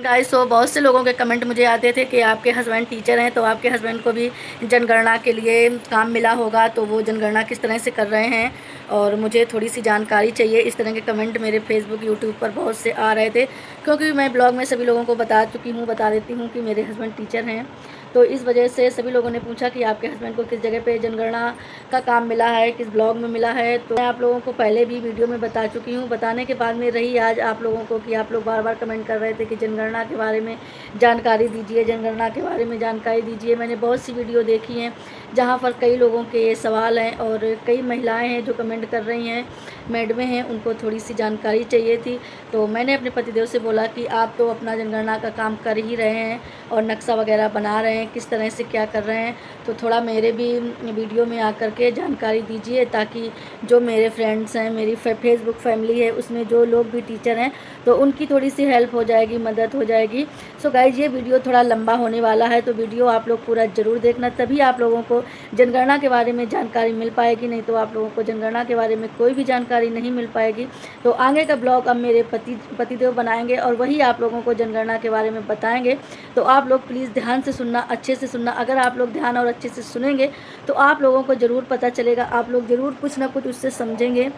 Guys, सो बहुत से लोगों के कमेंट मुझे आते थे कि आपके हस्बैंड टीचर हैं, तो आपके हस्बैंड को भी जनगणना के लिए काम मिला होगा, तो वो जनगणना किस तरह से कर रहे हैं और मुझे थोड़ी सी जानकारी चाहिए। इस तरह के कमेंट मेरे फेसबुक यूट्यूब पर बहुत से आ रहे थे, क्योंकि मैं ब्लॉग में सभी लोगों को बता चुकी हूँ, बता देती हूँ कि मेरे हस्बैंड टीचर हैं। तो इस वजह से सभी लोगों ने पूछा कि आपके हस्बैंड को किस जगह पे जनगणना का काम मिला है, किस ब्लॉग में मिला है। तो मैं आप लोगों को पहले भी वीडियो में बता चुकी हूँ। बताने के बाद में रही आज आप लोगों को कि आप लोग बार बार कमेंट कर रहे थे कि जनगणना के बारे में जानकारी दीजिए, जनगणना के बारे में जानकारी दीजिए। मैंने बहुत सी वीडियो देखी हैं जहाँ पर कई लोगों के ये सवाल हैं और कई महिलाएं हैं जो कमेंट कर रही हैं, मैडमें हैं, उनको थोड़ी सी जानकारी चाहिए थी। तो मैंने अपने पतिदेव से बोला कि आप तो अपना जनगणना का काम कर ही रहे हैं और नक्शा वगैरह बना रहे हैं, किस तरह से क्या कर रहे हैं, तो थोड़ा मेरे भी वीडियो में आकर के जानकारी दीजिए, ताकि जो मेरे फ्रेंड्स हैं, मेरी फेसबुक फैमिली है, उसमें जो लोग भी टीचर हैं, तो उनकी थोड़ी सी हेल्प हो जाएगी, मदद हो जाएगी। सो गाइज, ये वीडियो थोड़ा लंबा होने वाला है, तो वीडियो आप लोग पूरा ज़रूर देखना, तभी आप लोगों को जनगणना के बारे में जानकारी मिल पाएगी। नहीं तो आप लोगों को जनगणना के बारे में कोई भी जानकारी नहीं मिल पाएगी। तो आगे का ब्लॉग अब मेरे पतिदेव बनाएंगे और वही आप लोगों को जनगणना के बारे में बताएंगे। तो आप लोग प्लीज़ ध्यान से सुनना, अच्छे से सुनना। अगर आप लोग ध्यान और अच्छे से सुनेंगे तो आप लोगों को ज़रूर पता चलेगा, आप लोग ज़रूर कुछ ना कुछ उससे समझेंगे,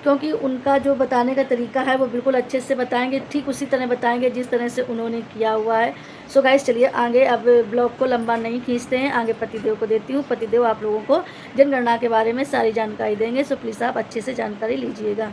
क्योंकि उनका जो बताने का तरीका है वो बिल्कुल अच्छे से बताएंगे, ठीक उसी तरह बताएंगे जिस तरह से उन्होंने किया हुआ है। सो गाइस, चलिए आगे, अब ब्लॉग को लंबा नहीं खींचते हैं, आगे पतिदेव को देती हूँ। पतिदेव आप लोगों को जनगणना के बारे में सारी जानकारी देंगे, सो प्लीज़ आप अच्छे से जानकारी लीजिएगा।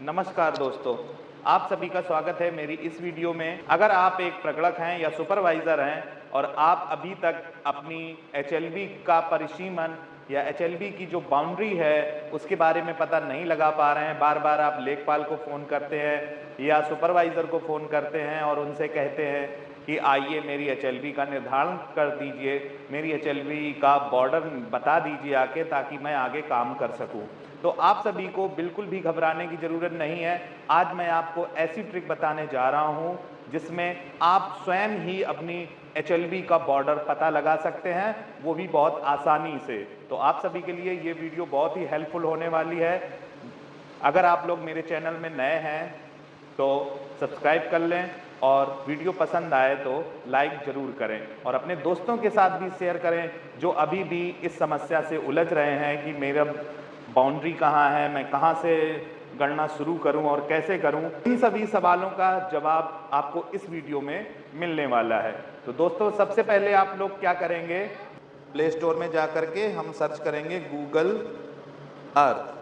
नमस्कार दोस्तों, आप सभी का स्वागत है मेरी इस वीडियो में। अगर आप एक प्रगणक हैं या सुपरवाइज़र हैं और आप अभी तक अपनी एचएलबी का परिसीमन या एचएलबी की जो बाउंड्री है उसके बारे में पता नहीं लगा पा रहे हैं, बार बार आप लेखपाल को फ़ोन करते हैं या सुपरवाइज़र को फ़ोन करते हैं और उनसे कहते हैं कि आइए मेरी एचएलबी का निर्धारण कर दीजिए, मेरी एचएलबी का बॉर्डर बता दीजिए आके, ताकि मैं आगे काम कर सकूं। तो आप सभी को बिल्कुल भी घबराने की ज़रूरत नहीं है। आज मैं आपको ऐसी ट्रिक बताने जा रहा हूं जिसमें आप स्वयं ही अपनी एचएलबी का बॉर्डर पता लगा सकते हैं, वो भी बहुत आसानी से। तो आप सभी के लिए ये वीडियो बहुत ही हेल्पफुल होने वाली है। अगर आप लोग मेरे चैनल में नए हैं तो सब्सक्राइब कर लें और वीडियो पसंद आए तो लाइक ज़रूर करें और अपने दोस्तों के साथ भी शेयर करें जो अभी भी इस समस्या से उलझ रहे हैं कि मेरा बाउंड्री कहाँ है, मैं कहाँ से गणना शुरू करूं और कैसे करूं। इन सभी सवालों का जवाब आपको इस वीडियो में मिलने वाला है। तो दोस्तों, सबसे पहले आप लोग क्या करेंगे, प्ले स्टोर में जा करके हम सर्च करेंगे गूगल अर्थ।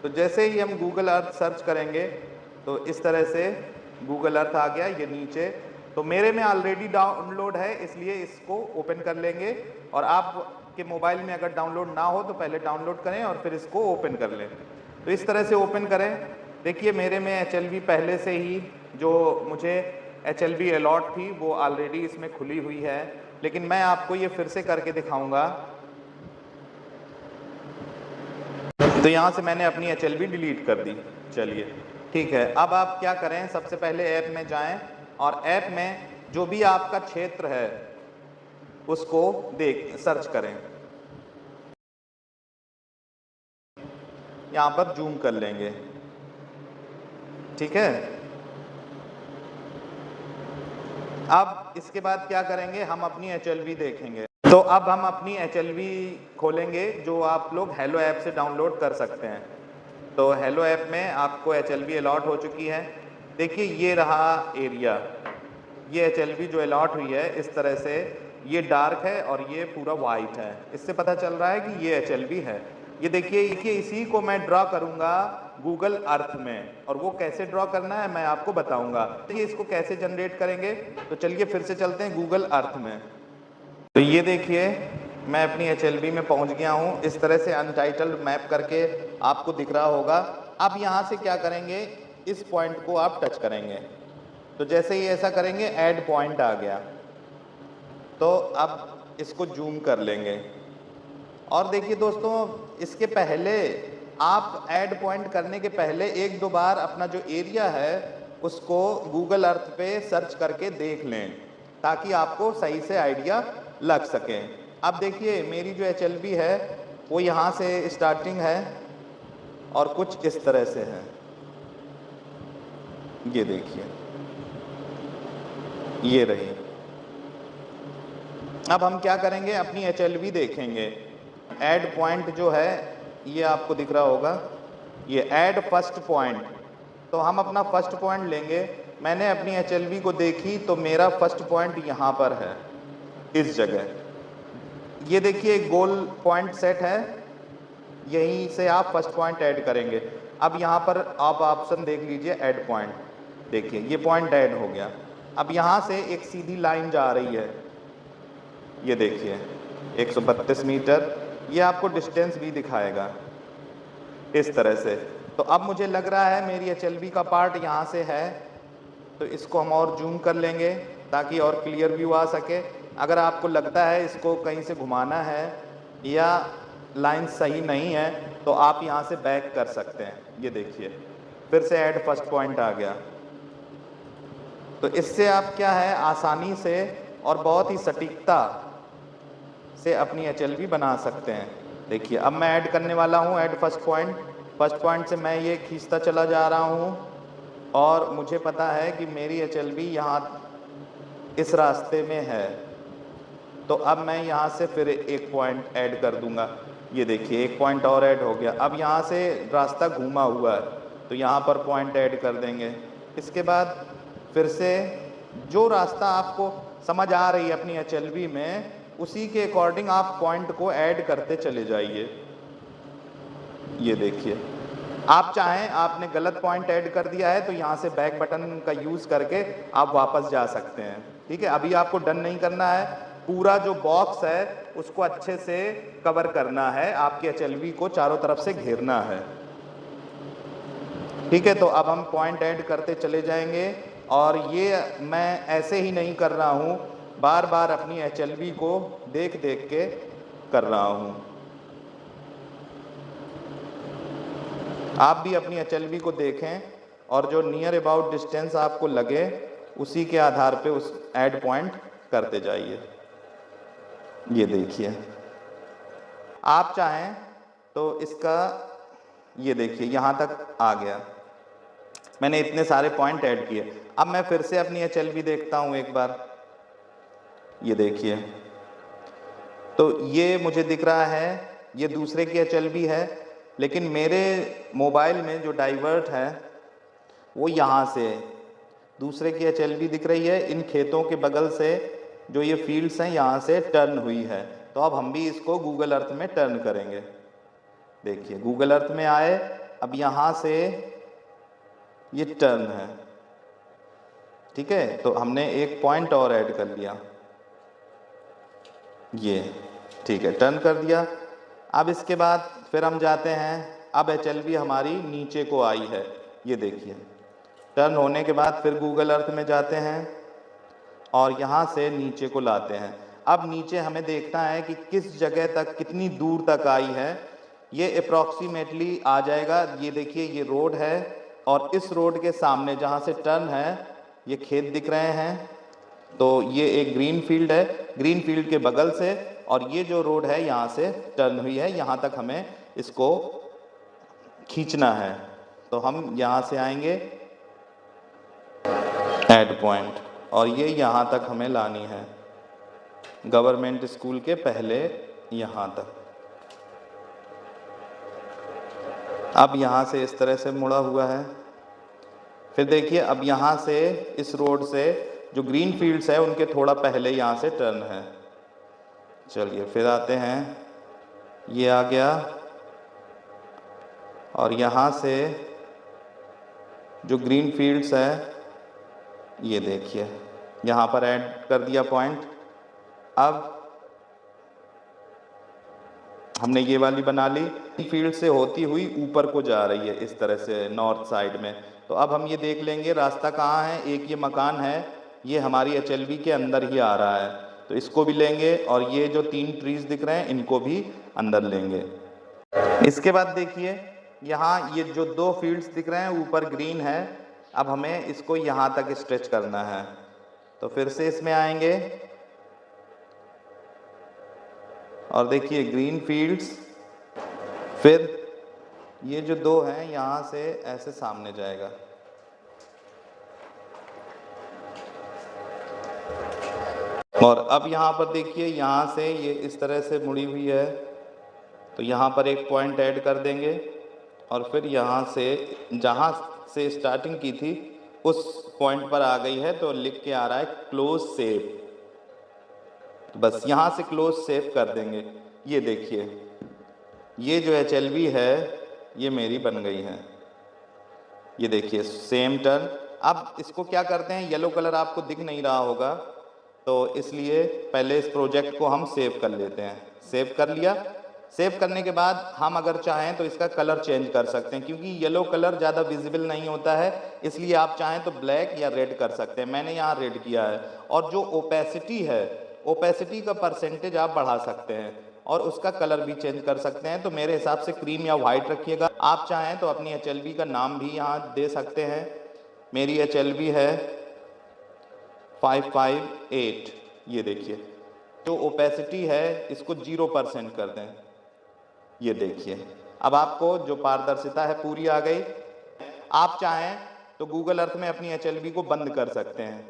तो जैसे ही हम गूगल अर्थ सर्च करेंगे तो इस तरह से गूगल अर्थ आ गया ये नीचे। तो मेरे में ऑलरेडी डाउनलोड है, इसलिए इसको ओपन कर लेंगे। और आपके मोबाइल में अगर डाउनलोड ना हो तो पहले डाउनलोड करें और फिर इसको ओपन कर लें। तो इस तरह से ओपन करें। देखिए मेरे में एचएलबी पहले से ही जो मुझे एचएलबी अलॉट थी वो ऑलरेडी इसमें खुली हुई है, लेकिन मैं आपको ये फिर से करके दिखाऊंगा। तो यहाँ से मैंने अपनी एचएलबी डिलीट कर दी। चलिए ठीक है, अब आप क्या करें, सबसे पहले ऐप में जाएं और ऐप में जो भी आपका क्षेत्र है उसको सर्च करें। यहाँ पर जूम कर लेंगे, ठीक है। अब इसके बाद क्या करेंगे, हम अपनी एचएलबी देखेंगे। तो अब हम अपनी एचएलबी खोलेंगे जो आप लोग हेलो ऐप से डाउनलोड कर सकते हैं। तो हेलो ऐप में आपको एचएलबी अलॉट हो चुकी है। देखिए ये रहा एरिया, ये एचएलबी जो अलॉट हुई है इस तरह से, ये डार्क है और ये पूरा वाइट है। इससे पता चल रहा है कि ये एचएलबी है। ये देखिए इसी को मैं ड्रॉ करूंगा गूगल अर्थ में, और वो कैसे ड्रॉ करना है मैं आपको बताऊंगा। तो ये इसको कैसे जनरेट करेंगे, तो चलिए फिर से चलते हैं गूगल अर्थ में। तो ये देखिए मैं अपनी एचएलबी में पहुंच गया हूं। इस तरह से अनटाइटल्ड मैप करके आपको दिख रहा होगा। अब यहां से क्या करेंगे, इस पॉइंट को आप टच करेंगे। तो जैसे ही ऐसा करेंगे ऐड पॉइंट आ गया। तो अब इसको जूम कर लेंगे और देखिए दोस्तों, इसके पहले आप ऐड पॉइंट करने के पहले एक दो बार अपना जो एरिया है उसको गूगल अर्थ पे सर्च करके देख लें, ताकि आपको सही से आइडिया लग सके। अब देखिए मेरी जो एचएलबी है वो यहाँ से स्टार्टिंग है और कुछ इस तरह से है। ये देखिए ये रही। अब हम क्या करेंगे, अपनी HLV देखेंगे। ऐड पॉइंट जो है ये आपको दिख रहा होगा, ये ऐड फर्स्ट पॉइंट। तो हम अपना फर्स्ट पॉइंट लेंगे। मैंने अपनी HLV को देखी तो मेरा फर्स्ट पॉइंट यहाँ पर है, इस जगह। ये देखिए एक गोल पॉइंट सेट है, यहीं से आप फर्स्ट पॉइंट ऐड करेंगे। अब यहाँ पर आप ऑप्शन देख लीजिए ऐड पॉइंट, देखिए ये पॉइंट ऐड हो गया। अब यहाँ से एक सीधी लाइन जा रही है, ये देखिए 132 मीटर, ये आपको डिस्टेंस भी दिखाएगा इस तरह से। तो अब मुझे लग रहा है मेरी HLV का पार्ट यहाँ से है, तो इसको हम और जूम कर लेंगे ताकि और क्लियर व्यू आ सके। अगर आपको लगता है इसको कहीं से घुमाना है या लाइन सही नहीं है तो आप यहाँ से बैक कर सकते हैं। ये देखिए फिर से ऐड फर्स्ट पॉइंट आ गया। तो इससे आप क्या है आसानी से और बहुत ही सटीकता से अपनी HLV बना सकते हैं। देखिए अब मैं ऐड करने वाला हूँ add first point. First point से मैं ये खींचता चला जा रहा हूँ और मुझे पता है कि मेरी HLV यहाँ इस रास्ते में है। तो अब मैं यहाँ से फिर एक पॉइंट ऐड कर दूंगा। ये देखिए एक पॉइंट और ऐड हो गया। अब यहाँ से रास्ता घूमा हुआ है तो यहाँ पर पॉइंट ऐड कर देंगे। इसके बाद फिर से जो रास्ता आपको समझ आ रही है अपनी HLV में, उसी के अकॉर्डिंग आप पॉइंट को ऐड करते चले जाइए। ये देखिए आप चाहें आपने गलत पॉइंट ऐड कर दिया है तो यहाँ से बैक बटन का यूज़ करके आप वापस जा सकते हैं। ठीक है, अभी आपको डन नहीं करना है, पूरा जो बॉक्स है उसको अच्छे से कवर करना है, आपके HLV को चारों तरफ से घेरना है। ठीक है, तो अब हम पॉइंट ऐड करते चले जाएंगे और ये मैं ऐसे ही नहीं कर रहा हूँ, बार बार अपनी HLV को देख देख के कर रहा हूँ। आप भी अपनी HLV को देखें और जो नियर अबाउट डिस्टेंस आपको लगे उसी के आधार पे उस ऐड पॉइंट करते जाइए। ये देखिए आप चाहें तो इसका ये देखिए यहाँ तक आ गया, मैंने इतने सारे पॉइंट ऐड किए। अब मैं फिर से अपनी HLV देखता हूँ एक बार। ये देखिए तो ये मुझे दिख रहा है ये दूसरे की HLV है, लेकिन मेरे मोबाइल में जो डाइवर्ट है वो यहाँ से दूसरे की HLV दिख रही है। इन खेतों के बगल से जो ये फील्ड्स हैं यहाँ से टर्न हुई है। तो अब हम भी इसको गूगल अर्थ में टर्न करेंगे। देखिए गूगल अर्थ में आए, अब यहाँ से ये टर्न है। ठीक है, तो हमने एक पॉइंट और ऐड कर लिया। ये ठीक है, टर्न कर दिया। अब इसके बाद फिर हम जाते हैं, अब HLV हमारी नीचे को आई है। ये देखिए टर्न होने के बाद फिर गूगल अर्थ में जाते हैं और यहाँ से नीचे को लाते हैं। अब नीचे हमें देखना है कि किस जगह तक कितनी दूर तक आई है। ये अप्रॉक्सीमेटली आ जाएगा। ये देखिए ये रोड है और इस रोड के सामने जहाँ से टर्न है ये खेत दिख रहे हैं। तो ये एक ग्रीन फील्ड है, ग्रीन फील्ड के बगल से और ये जो रोड है यहाँ से टर्न हुई है, यहाँ तक हमें इसको खींचना है। तो हम यहाँ से आएंगे ऐड पॉइंट और ये यहाँ तक हमें लानी है, गवर्नमेंट स्कूल के पहले यहाँ तक। अब यहाँ से इस तरह से मुड़ा हुआ है। फिर देखिए अब यहाँ से इस रोड से जो ग्रीन फील्ड्स है उनके थोड़ा पहले यहाँ से टर्न है। चलिए फिर आते हैं, ये आ गया और यहाँ से जो ग्रीन फील्ड्स है ये देखिए यहाँ पर ऐड कर दिया पॉइंट। अब हमने ये वाली बना ली, फील्ड से होती हुई ऊपर को जा रही है इस तरह से नॉर्थ साइड में। तो अब हम ये देख लेंगे रास्ता कहाँ है। एक ये मकान है, ये हमारी HLV के अंदर ही आ रहा है, तो इसको भी लेंगे और ये जो 3 ट्रीज दिख रहे हैं इनको भी अंदर लेंगे। इसके बाद देखिए यहाँ ये जो 2 फील्ड्स दिख रहे हैं ऊपर ग्रीन है, अब हमें इसको यहाँ तक स्ट्रेच करना है। तो फिर से इसमें आएंगे और देखिए ग्रीन फील्ड्स, फिर ये जो 2 हैं यहाँ से ऐसे सामने जाएगा। और अब यहाँ पर देखिए, यहाँ से ये इस तरह से मुड़ी हुई है, तो यहाँ पर एक पॉइंट ऐड कर देंगे और फिर यहाँ से जहाँ से स्टार्टिंग की थी उस पॉइंट पर आ गई है, तो लिख के आ रहा है क्लोज शेप। तो बस यहाँ से क्लोज शेप कर देंगे। ये देखिए, ये जो HLV है ये मेरी बन गई है। ये देखिए सेम टर्न। अब इसको क्या करते हैं, येलो कलर आपको दिख नहीं रहा होगा, तो इसलिए पहले इस प्रोजेक्ट को हम सेव कर लेते हैं। सेव कर लिया। सेव करने के बाद हम अगर चाहें तो इसका कलर चेंज कर सकते हैं, क्योंकि येलो कलर ज़्यादा विजिबल नहीं होता है, इसलिए आप चाहें तो ब्लैक या रेड कर सकते हैं। मैंने यहाँ रेड किया है। और जो ओपेसिटी है, ओपेसिटी का परसेंटेज आप बढ़ा सकते हैं और उसका कलर भी चेंज कर सकते हैं। तो मेरे हिसाब से क्रीम या वाइट रखिएगा। आप चाहें तो अपनी HLV का नाम भी यहाँ दे सकते हैं। मेरी HLV है 558। ये देखिए, जो ओपेसिटी है इसको 0% कर दें। ये देखिए, अब आपको जो पारदर्शिता है पूरी आ गई। आप चाहें तो गूगल अर्थ में अपनी HLV को बंद कर सकते हैं,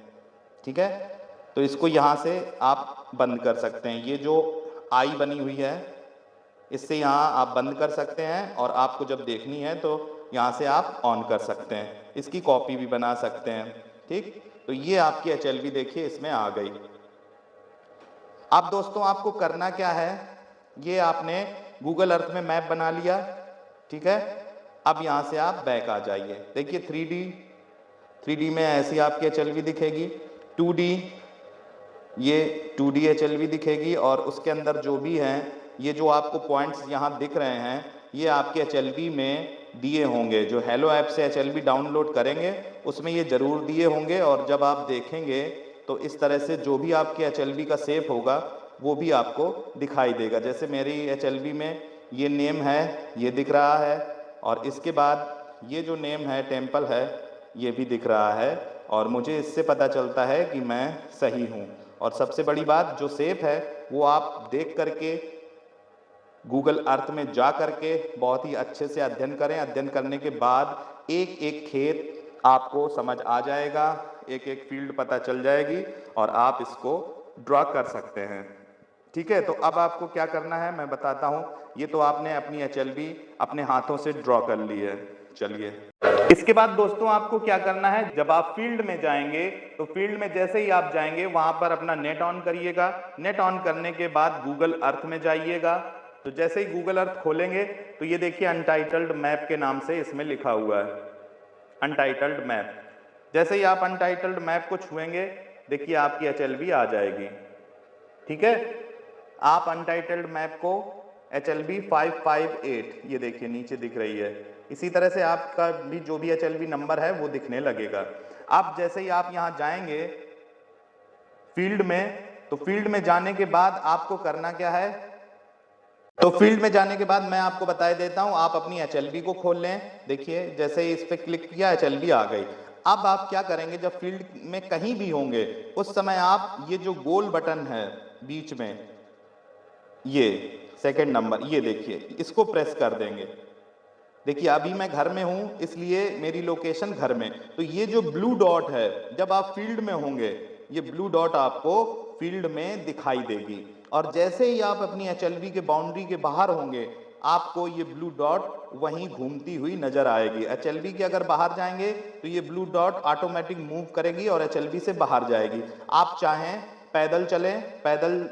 ठीक है। तो इसको यहाँ से आप बंद कर सकते हैं। ये जो आई बनी हुई है इससे यहाँ आप बंद कर सकते हैं, और आपको जब देखनी है तो यहाँ से आप ऑन कर सकते हैं। इसकी कॉपी भी बना सकते हैं, ठीक। तो ये आपकी HLV देखिए इसमें आ गई। अब दोस्तों आपको करना क्या है, ये आपने गूगल अर्थ में मैप बना लिया, ठीक है। अब यहाँ से आप बैक आ जाइए। देखिए 3D में ऐसी आपकी HLV दिखेगी। 2D, ये 2D HLV दिखेगी, और उसके अंदर जो भी हैं, ये जो आपको पॉइंट्स यहाँ दिख रहे हैं, ये आपके HLV में दिए होंगे। जो हेलो ऐप से HLV डाउनलोड करेंगे उसमें ये ज़रूर दिए होंगे, और जब आप देखेंगे तो इस तरह से जो भी आपके HLV का शेप होगा वो भी आपको दिखाई देगा। जैसे मेरी HLV में ये नेम है, ये दिख रहा है, और इसके बाद ये जो नेम है, टेम्पल है, ये भी दिख रहा है, और मुझे इससे पता चलता है कि मैं सही हूँ। और सबसे बड़ी बात, जो शेप है वो आप देख करके गूगल अर्थ में जा करके बहुत ही अच्छे से अध्ययन करें। अध्ययन करने के बाद एक एक खेत आपको समझ आ जाएगा, एक एक फील्ड पता चल जाएगी, और आप इसको ड्रॉ कर सकते हैं, ठीक है। तो अब आपको क्या करना है मैं बताता हूँ। ये तो आपने अपनी HLV अपने हाथों से ड्रॉ कर ली है। चलिए, इसके बाद दोस्तों आपको क्या करना है, जब आप फील्ड में जाएंगे तो फील्ड में जैसे ही आप जाएंगे वहां पर अपना नेट ऑन करिएगा। नेट ऑन करने के बाद गूगल अर्थ में जाइएगा। तो जैसे ही गूगल अर्थ खोलेंगे तो ये देखिए अनटाइटल्ड मैप के नाम से इसमें लिखा हुआ है, अनटाइटल्ड मैप। जैसे ही आप अनटाइटल्ड मैप को छुएंगे, देखिए आपकी HLV आ जाएगी, ठीक है। आप अनटाइटल्ड मैप को HLV 558, ये देखिए नीचे दिख रही है। इसी तरह से आपका भी जो भी HLV नंबर है वो दिखने लगेगा। अब जैसे ही आप यहाँ जाएंगे फील्ड में, तो फील्ड में जाने के बाद आपको करना क्या है, तो फील्ड में जाने के बाद मैं आपको बता देता हूं। आप अपनी HLV को खोल लें। देखिए जैसे ही इस पर क्लिक किया HLV आ गई। अब आप क्या करेंगे, जब फील्ड में कहीं भी होंगे उस समय आप ये जो गोल बटन है बीच में, ये सेकंड नंबर, ये देखिए इसको प्रेस कर देंगे। देखिए अभी मैं घर में हूं इसलिए मेरी लोकेशन घर में, तो ये जो ब्लू डॉट है, जब आप फील्ड में होंगे ये ब्लू डॉट आपको फील्ड में दिखाई देगी, और जैसे ही आप अपनी HLV के बाउंड्री के बाहर होंगे आपको ये ब्लू डॉट वहीं घूमती हुई नजर आएगी। HLV के अगर बाहर जाएंगे तो ये ब्लू डॉट ऑटोमेटिक मूव करेगी और HLV से बाहर जाएगी। आप चाहें पैदल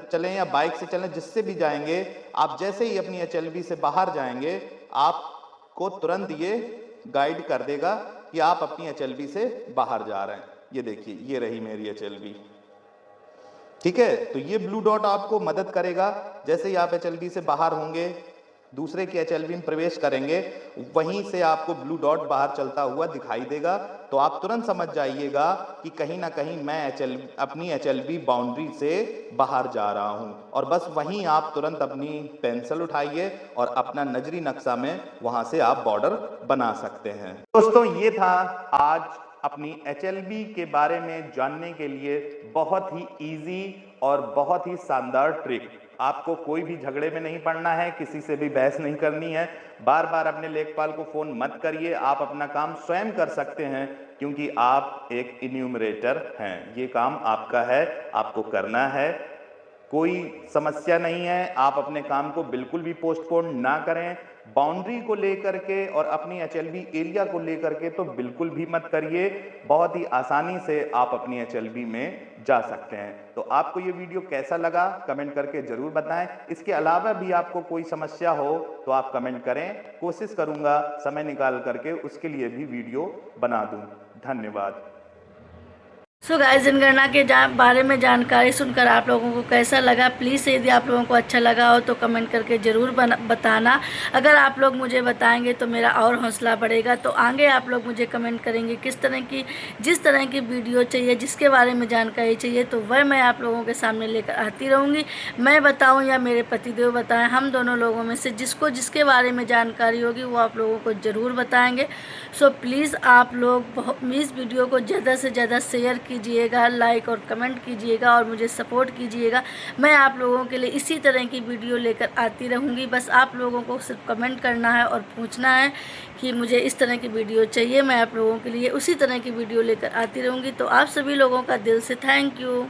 चलें या बाइक से चलें, जिससे भी जाएंगे, आप जैसे ही अपनी HLV से बाहर जाएंगे आपको तुरंत ये गाइड कर देगा कि आप अपनी HLV से बाहर जा रहे हैं। ये देखिए ये रही मेरी HLV, ठीक है। तो ये ब्लू डॉट आपको मदद करेगा। जैसे ही आप HLV से बाहर होंगे, दूसरे के HLV में प्रवेश करेंगे, वहीं से आपको ब्लू डॉट बाहर चलता हुआ दिखाई देगा। तो आप तुरंत समझ जाइएगा कि कहीं ना कहीं मैं अपनी HLV बाउंड्री से बाहर जा रहा हूं, और बस वहीं आप तुरंत अपनी पेंसिल उठाइए और अपना नजरी नक्शा में वहां से आप बॉर्डर बना सकते हैं। दोस्तों ये था आज अपनी HLV के बारे में जानने के लिए बहुत ही इजी और बहुत ही शानदार ट्रिक। आपको कोई भी झगड़े में नहीं पड़ना है, किसी से भी बहस नहीं करनी है। बार बार अपने लेखपाल को फ़ोन मत करिए, आप अपना काम स्वयं कर सकते हैं क्योंकि आप एक इन्यूमरेटर हैं। ये काम आपका है, आपको करना है, कोई समस्या नहीं है। आप अपने काम को बिल्कुल भी पोस्टपोन ना करें। बाउंड्री को लेकर के और अपनी एचएलबी एरिया को लेकर के तो बिल्कुल भी मत करिए। बहुत ही आसानी से आप अपनी एचएलबी में जा सकते हैं। तो आपको ये वीडियो कैसा लगा कमेंट करके जरूर बताएं। इसके अलावा भी आपको कोई समस्या हो तो आप कमेंट करें, कोशिश करूंगा समय निकाल करके उसके लिए भी वीडियो बना दूं। धन्यवाद। सो गाइस, जनगणना के बारे में जानकारी सुनकर आप लोगों को कैसा लगा, प्लीज़ यदि आप लोगों को अच्छा लगा हो तो कमेंट करके ज़रूर बताना। अगर आप लोग मुझे बताएंगे तो मेरा और हौसला बढ़ेगा। तो आगे आप लोग मुझे कमेंट करेंगे किस तरह की, जिस तरह की वीडियो चाहिए, जिसके बारे में जानकारी चाहिए, तो वह मैं आप लोगों के सामने लेकर आती रहूँगी। मैं बताऊँ या मेरे पतिदेव बताएँ, हम दोनों लोगों में से जिसको जिसके बारे में जानकारी होगी वो आप लोगों को ज़रूर बताएँगे। सो प्लीज़ आप लोग इस वीडियो को ज़्यादा से ज़्यादा शेयर कीजिएगा, लाइक और कमेंट कीजिएगा और मुझे सपोर्ट कीजिएगा। मैं आप लोगों के लिए इसी तरह की वीडियो लेकर आती रहूँगी। बस आप लोगों को सिर्फ कमेंट करना है और पूछना है कि मुझे इस तरह की वीडियो चाहिए। मैं आप लोगों के लिए उसी तरह की वीडियो लेकर आती रहूँगी। तो आप सभी लोगों का दिल से थैंक यू।